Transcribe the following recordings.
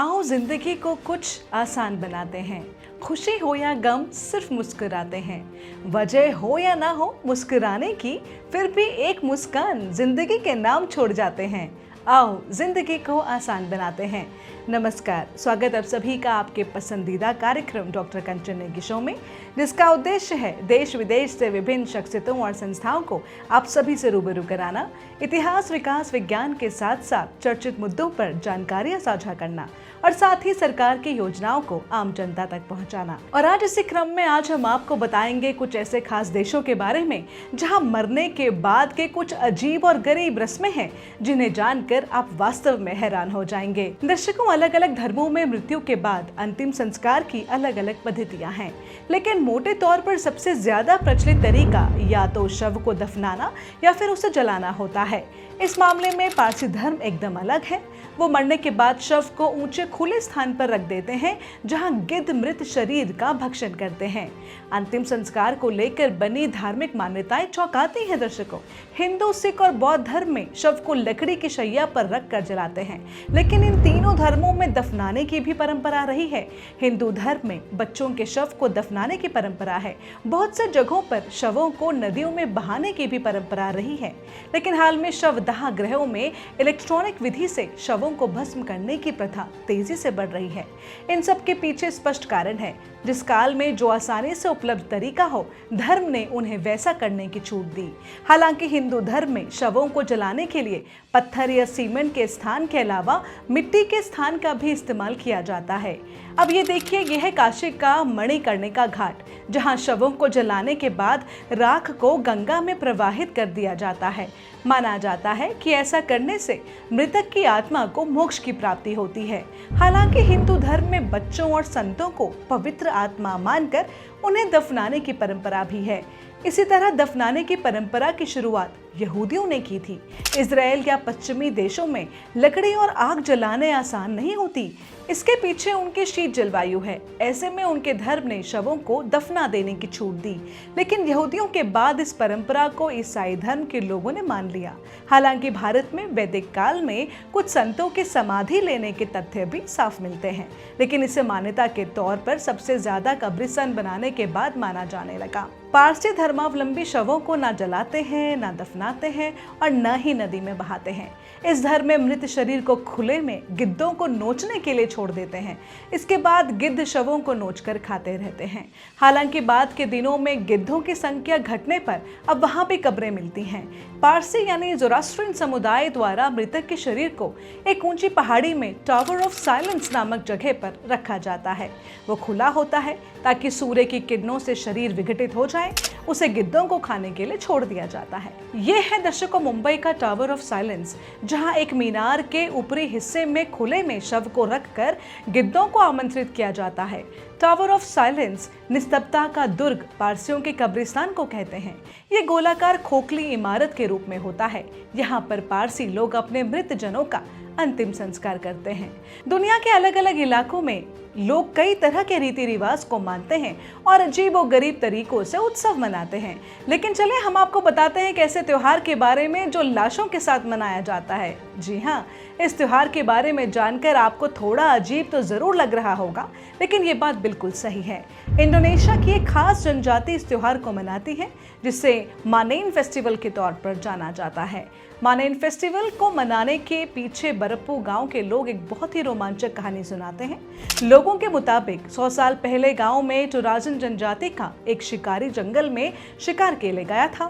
आओ जिंदगी को कुछ आसान बनाते हैं। खुशी हो या गम सिर्फ मुस्कुराते हैं। वजह हो या ना हो मुस्कुराने की, फिर भी एक मुस्कान जिंदगी के नाम छोड़ जाते हैं। आओ जिंदगी को आसान बनाते हैं। नमस्कार, स्वागत आप सभी का आपके पसंदीदा कार्यक्रम डॉक्टर कंचन नेगी शो में, जिसका उद्देश्य है देश विदेश से विभिन्न शख्सियतों और संस्थाओं को आप सभी से रूबरू कराना, इतिहास, विकास, विज्ञान के साथ साथ चर्चित मुद्दों पर जानकारियां साझा करना और साथ ही सरकार की योजनाओं को आम जनता तक पहुंचाना। और आज इसी क्रम में आज हम आपको बताएंगे कुछ ऐसे खास देशों के बारे में जहां मरने के बाद के कुछ अजीब और गरीब रस्में हैं, जिन्हें जानकर आप वास्तव में हैरान हो जाएंगे। दर्शकों, अलग अलग धर्मों में मृत्यु के बाद अंतिम संस्कार की अलग अलग पद्धतियां हैं, लेकिन मोटे तौर पर सबसे ज्यादा प्रचलित तरीका या तो शव को दफनाना या फिर उसे जलाना होता है। इस मामले में पारसी धर्म एकदम अलग है। वो मरने के बाद शव को ऊंचे खुले स्थान पर रख देते हैं, जहां गिद्ध मृत शरीर का भक्षण करते हैं। अंतिम संस्कार को लेकर बनी धार्मिक मान्यताएं चौंकाती हैं दर्शकों। हिंदू, सिख और बौद्ध धर्म में शव को लकड़ी की शैया पर रख कर जलाते हैं, लेकिन इन तीनों धर्मों में दफनाने की भी परंपरा रही है। हिंदू धर्म में बच्चों के शव को दफनाने की परंपरा है। बहुत से जगहों पर शवों को नदियों में बहाने की भी परंपरा रही है, लेकिन हाल में शवदाह गृहों में इलेक्ट्रॉनिक विधि से शवों को भस्म करने की प्रथा तेजी से बढ़ रही है। इन सब के पीछे स्पष्ट कारण है। जिस काल में जो आसानी से उपलब्ध तरीका हो, धर्म ने उन्हें वैसा करने की छूट दी। हालांकि हिंदू धर्म में शवों को जलाने के लिए पत्थर या सीमेंट के स्थान के अलावा मिट्टी के स्थान का भी इस्तेमाल किया जाता है। अब ये देखिए, यह है काशी का मणिकर्णिका घाट, जहां शवों को जलाने के बाद राख को गंगा में प्रवाहित कर दिया जाता है। माना जाता है कि ऐसा करने से मृतक की आत्मा को मोक्ष की प्राप्ति होती है। हालांकि हिंदू धर्म में बच्चों और संतों को पवित्र आत्मा मानकर उन्हें दफनाने की परंपरा भी है। इसी तरह दफनाने की परंपरा की शुरुआत यहूदियों ने की थी। इजराइल या पश्चिमी देशों में लकड़ी और आग जलाने आसान नहीं होती। इसके पीछे उनकी शीत जलवायु है। ऐसे में उनके धर्म ने शवों को दफना देने की छूट दी, लेकिन यहूदियों के बाद इस परंपरा को ईसाई धर्म के लोगों ने मान लिया। हालांकि भारत में वैदिक काल में कुछ संतों के समाधि लेने के तथ्य भी साफ मिलते हैं, लेकिन इसे मान्यता के तौर पर सबसे ज्यादा कब्रिस्तान बनाने के बाद माना जाने लगा। पारसी धर्मावलंबी शवों को ना जलाते हैं, ना दफनाते हैं और न ही नदी में बहाते हैं। इस धर्म में मृत शरीर को खुले में गिद्धों को नोचने के लिए छोड़ देते हैं। इसके बाद गिद्ध शवों को नोचकर खाते रहते हैं। हालांकि बाद के दिनों में गिद्धों की संख्या घटने पर अब वहां भी कब्रें मिलती हैं। पारसी यानी ज़ोरास्ट्रियन समुदाय द्वारा मृतक के शरीर को एक ऊंची पहाड़ी में टावर ऑफ साइलेंस नामक जगह पर रखा जाता है। वो खुला होता है ताकि सूर्य की किरणों से शरीर विघटित हो जाए। उसे गिद्धों को खाने के लिए छोड़ दिया जाता है। ये है दर्शकों मुंबई का टावर ऑफ साइलेंस, जहां एक मीनार के ऊपरी हिस्से में खुले में शव को रखकर गिद्धों को आमंत्रित किया जाता है। टावर ऑफ साइलेंस निस्तब्धता का दुर्ग पारसियों के कब्रिस्तान को कहते हैं। ये गोलाकार खोखली इमारत के रूप में होता है। यहाँ पर पारसी लोग अपने मृत जनों का अंतिम संस्कार करते हैं। दुनिया के अलग अलग इलाकों में लोग कई तरह के रीति रिवाज को मानते हैं और अजीब और गरीब तरीकों से उत्सव मनाते हैं, लेकिन चलिए हम आपको बताते हैं एक ऐसे त्योहार के बारे में जो लाशों के साथ मनाया जाता है। जी हाँ, इस त्योहार के बारे में जानकर आपको थोड़ा अजीब तो जरूर लग रहा होगा, लेकिन ये बात बिल्कुल सही है। इंडोनेशिया की एक खास जनजाति इस त्योहार को मनाती है, जिसे मानेन फेस्टिवल के तौर पर जाना जाता है। मानेन फेस्टिवल को मनाने के पीछे बरप्पू गांव के लोग एक बहुत ही रोमांचक कहानी सुनाते हैं। लोगों के मुताबिक 100 साल पहले गांव में टोराजन जनजाति का एक शिकारी जंगल में शिकार के लिए गया था।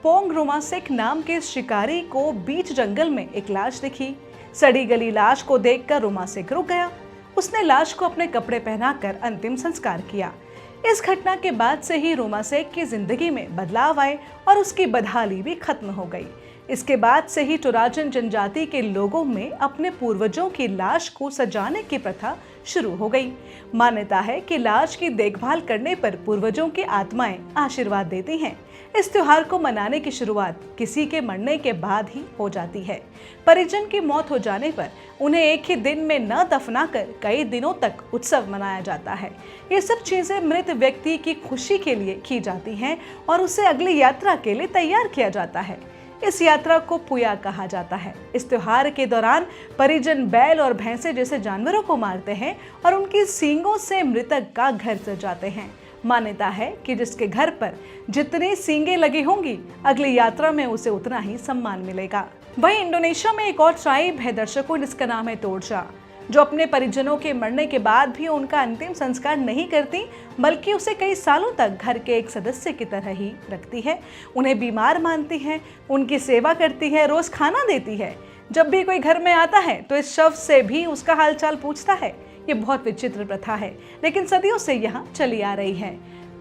पोंग रोमासेक नाम के शिकारी को बीच जंगल में एक लाश दिखी। सड़ी गली लाश को देखकर रोमासेक रुक गया। उसने लाश को अपने कपड़े पहनाकर अंतिम संस्कार किया। इस घटना के बाद से ही रोमासेक की जिंदगी में बदलाव आए और उसकी बदहाली भी खत्म हो गई। इसके बाद से ही टोराजन जनजाति के लोगों में अपने पूर्वजों की लाश को सजाने की प्रथा शुरू हो गई। मान्यता है कि लाश की देखभाल करने पर पूर्वजों की आत्माएं आशीर्वाद देती हैं। इस त्योहार को मनाने की शुरुआत किसी के मरने के बाद ही हो जाती है। परिजन की मौत हो जाने पर उन्हें एक ही दिन में न दफनाकर कई दिनों तक उत्सव मनाया जाता है। ये सब चीजें मृत व्यक्ति की खुशी के लिए की जाती हैं और उसे अगली यात्रा के लिए तैयार किया जाता है। इस यात्रा को पुया कहा जाता है। इस त्योहार के दौरान परिजन बैल और भैंसे जैसे जानवरों को मारते हैं और उनकी सींगों से मृतक का घर सजाते हैं। मान्यता है कि जिसके घर पर जितनी सींगें लगी होंगी, अगली यात्रा में उसे उतना ही सम्मान मिलेगा। वहीं इंडोनेशिया में एक और ट्राइब है दर्शकों, जिसका नाम है तोरजा, जो अपने परिजनों के मरने के बाद भी उनका अंतिम संस्कार नहीं करती, बल्कि उसे कई सालों तक घर के एक सदस्य की तरह ही रखती है। उन्हें बीमार मानती है, उनकी सेवा करती है, रोज खाना देती है। जब भी कोई घर में आता है तो इस शव से भी उसका हालचाल पूछता है। ये बहुत विचित्र प्रथा है, लेकिन सदियों से यहाँ चली आ रही है।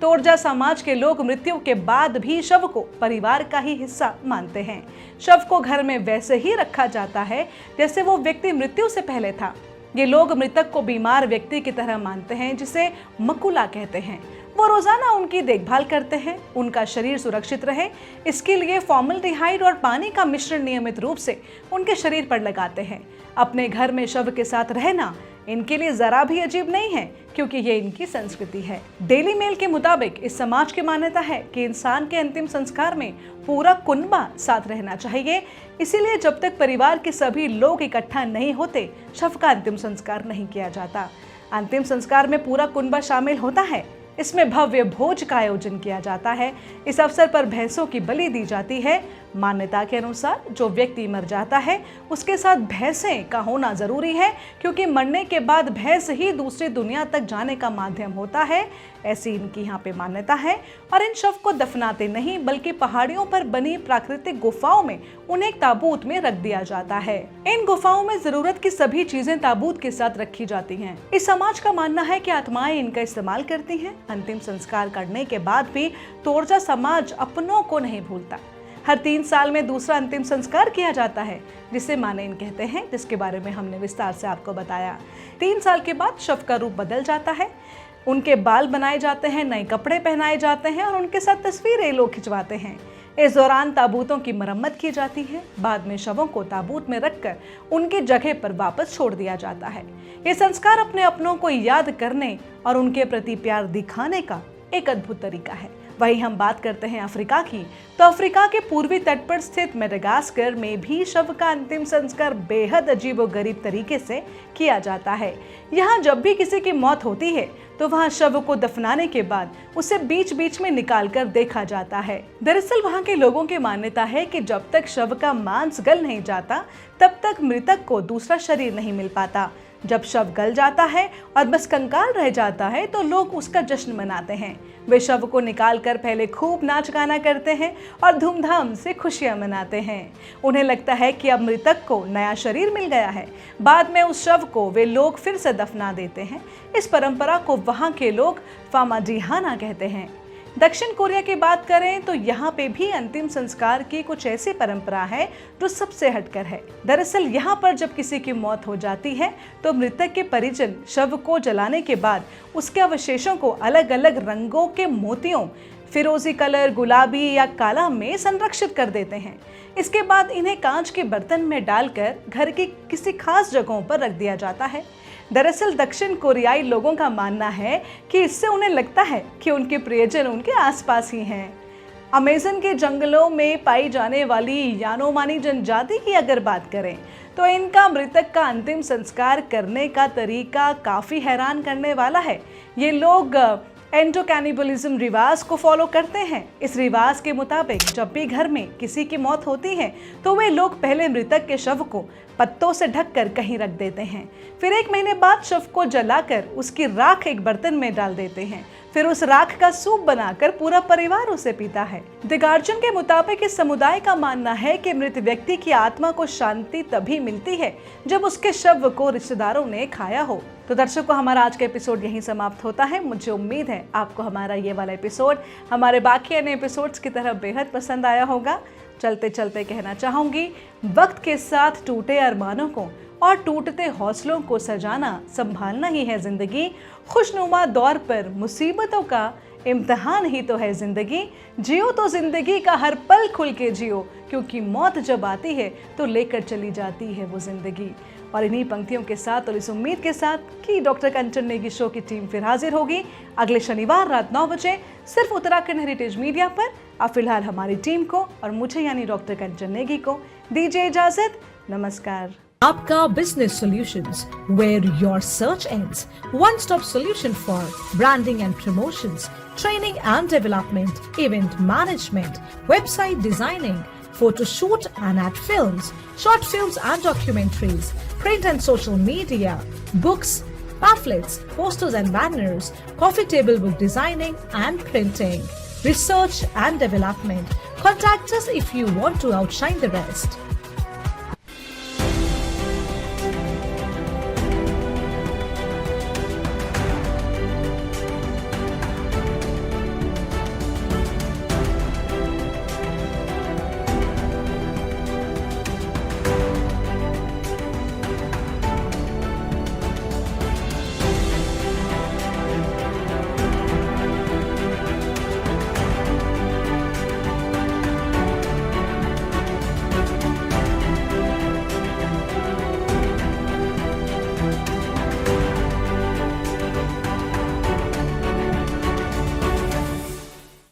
तोरजा समाज के लोग मृत्यु के बाद भी शव को परिवार का ही हिस्सा मानते हैं। शव को घर में वैसे ही रखा जाता है जैसे वो व्यक्ति मृत्यु से पहले था। ये लोग मृतक को बीमार व्यक्ति की तरह मानते हैं, जिसे मकुला कहते हैं। वो रोजाना उनकी देखभाल करते हैं, उनका शरीर सुरक्षित रहे इसके लिए फॉर्मल्डिहाइड और पानी का मिश्रण नियमित रूप से उनके शरीर पर लगाते हैं। अपने घर में शव के साथ रहना इनके लिए जरा भी अजीब नहीं है, क्योंकि ये इनकी संस्कृति है। डेली मेल के मुताबिक इस समाज की मान्यता है कि इंसान के अंतिम संस्कार में पूरा कुनबा साथ रहना चाहिए। इसीलिए जब तक परिवार के सभी लोग इकट्ठा नहीं होते, शव का अंतिम संस्कार नहीं किया जाता। अंतिम संस्कार में पूरा कुनबा शामिल होता है। इसमें भव्य भोज का आयोजन किया जाता है। इस अवसर पर भैंसों की बलि दी जाती है। मान्यता के अनुसार जो व्यक्ति मर जाता है उसके साथ भैंसें का होना जरूरी है, क्योंकि मरने के बाद भैंस ही दूसरी दुनिया तक जाने का माध्यम होता है। ऐसी इनकी यहाँ पे मान्यता है। और इन शव को दफनाते नहीं, बल्कि पहाड़ियों पर बनी प्राकृतिक गुफाओं में उन्हें एक ताबूत में रख दिया जाता है। इन गुफाओं में जरूरत की सभी चीजें ताबूत के साथ रखी जाती हैं। इस समाज का मानना है कि आत्माएं इनका इस्तेमाल करती हैं। अंतिम संस्कार करने के बाद भी तोरजा समाज अपनों को नहीं भूलता। हर 3 साल में दूसरा अंतिम संस्कार किया जाता है, जिसे मानेन कहते हैं, जिसके बारे में हमने विस्तार से आपको बताया। 3 साल के बाद शव का रूप बदल जाता है, उनके बाल बनाए जाते हैं, नए कपड़े पहनाए जाते हैं और उनके साथ तस्वीरें लोग खिंचवाते हैं। इस दौरान ताबूतों की मरम्मत की जाती है। बाद में शवों को ताबूत में रखकर उनकी जगह पर वापस छोड़ दिया जाता है। ये संस्कार अपने अपनों को याद करने और उनके प्रति प्यार दिखाने का एक अद्भुत तरीका है। वहीं हम बात करते हैं अफ्रीका की, तो अफ्रीका के पूर्वी तट पर स्थित मेडागास्कर में भी शव का अंतिम संस्कार बेहद अजीबोगरीब तरीके से किया जाता है। यहाँ जब भी किसी की मौत होती है तो वहाँ शव को दफनाने के बाद उसे बीच बीच में निकालकर देखा जाता है। दरअसल वहाँ के लोगों की मान्यता है कि जब तक शव का मांस गल नहीं जाता, तब तक मृतक को दूसरा शरीर नहीं मिल पाता। जब शव गल जाता है और बस कंकाल रह जाता है तो लोग उसका जश्न मनाते हैं। वे शव को निकालकर पहले खूब नाच गाना करते हैं और धूमधाम से खुशियां मनाते हैं। उन्हें लगता है कि अब मृतक को नया शरीर मिल गया है। बाद में उस शव को वे लोग फिर से दफना देते हैं। इस परंपरा को वहाँ के लोग फामाजिहाना कहते हैं। दक्षिण कोरिया की बात करें तो यहाँ पे भी अंतिम संस्कार की कुछ ऐसी परंपरा है जो सबसे हटकर है। दरअसल यहाँ पर जब किसी की मौत हो जाती है तो मृतक के परिजन शव को जलाने के बाद उसके अवशेषों को अलग अलग रंगों के मोतियों, फिरोजी कलर, गुलाबी या काला में संरक्षित कर देते हैं। इसके बाद इन्हें कांच के बर्तन में डालकर घर की किसी खास जगहों पर रख दिया जाता है। दरअसल दक्षिण कोरियाई लोगों का मानना है कि इससे उन्हें लगता है कि उनके प्रियजन उनके आसपास ही हैं। अमेज़न के जंगलों में पाई जाने वाली यानोमानी जनजाति की अगर बात करें तो इनका मृतक का अंतिम संस्कार करने का तरीका काफ़ी हैरान करने वाला है। ये लोग एंडोकैनिबलिज्म रिवाज को फॉलो करते हैं। इस रिवाज के मुताबिक जब भी घर में किसी की मौत होती है तो वे लोग पहले मृतक के शव को पत्तों से ढककर कहीं रख देते हैं। फिर 1 महीने बाद शव को जलाकर उसकी राख एक बर्तन में डाल देते हैं। फिर उस राख का सूप बनाकर पूरा परिवार उसे पीता है। द गार्जियन के मुताबिक इस समुदाय का मानना है कि मृत व्यक्ति की आत्मा को शांति तभी मिलती है जब उसके शव को रिश्तेदारों ने खाया हो। तो दर्शकों, हमारा आज का एपिसोड यहीं समाप्त होता है। मुझे उम्मीद है आपको हमारा ये वाला एपिसोड हमारे बाकी अन्य एपिसोड्स की तरह बेहद पसंद आया होगा। चलते चलते कहना चाहूंगी, वक्त के साथ टूटे अरमानों को और टूटते हौसलों को सजाना संभालना ही है जिंदगी। खुशनुमा दौर पर मुसीबतों का इम्तिहान ही तो है जिंदगी। जियो तो जिंदगी का हर पल खुल के जियो, क्योंकि मौत जब आती है तो लेकर चली जाती है वो जिंदगी। और इन्हीं पंक्तियों के साथ और इस उम्मीद के साथ कि डॉक्टर कंचन नेगी शो की टीम फिर हाजिर होगी अगले शनिवार रात 9 बजे सिर्फ उत्तराखंड हेरिटेज मीडिया पर। अब फिलहाल हमारी टीम को और मुझे यानी डॉक्टर कंचन नेगी को दीजिए इजाजत। नमस्कार। आपका business solutions, where your search ends. One-stop solution for branding and promotions, training and development, event management, website designing, photo shoot and ad films, short films and documentaries, print and social media, books, pamphlets, posters and banners, coffee table book designing and printing, research and development. Contact us if you want to outshine the rest.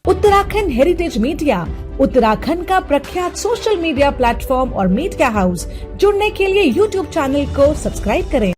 Uttarakhand heritage media, Uttarakhand का प्रख्यात social media platform और media house. जुड़ने के लिए YouTube channel को subscribe करें।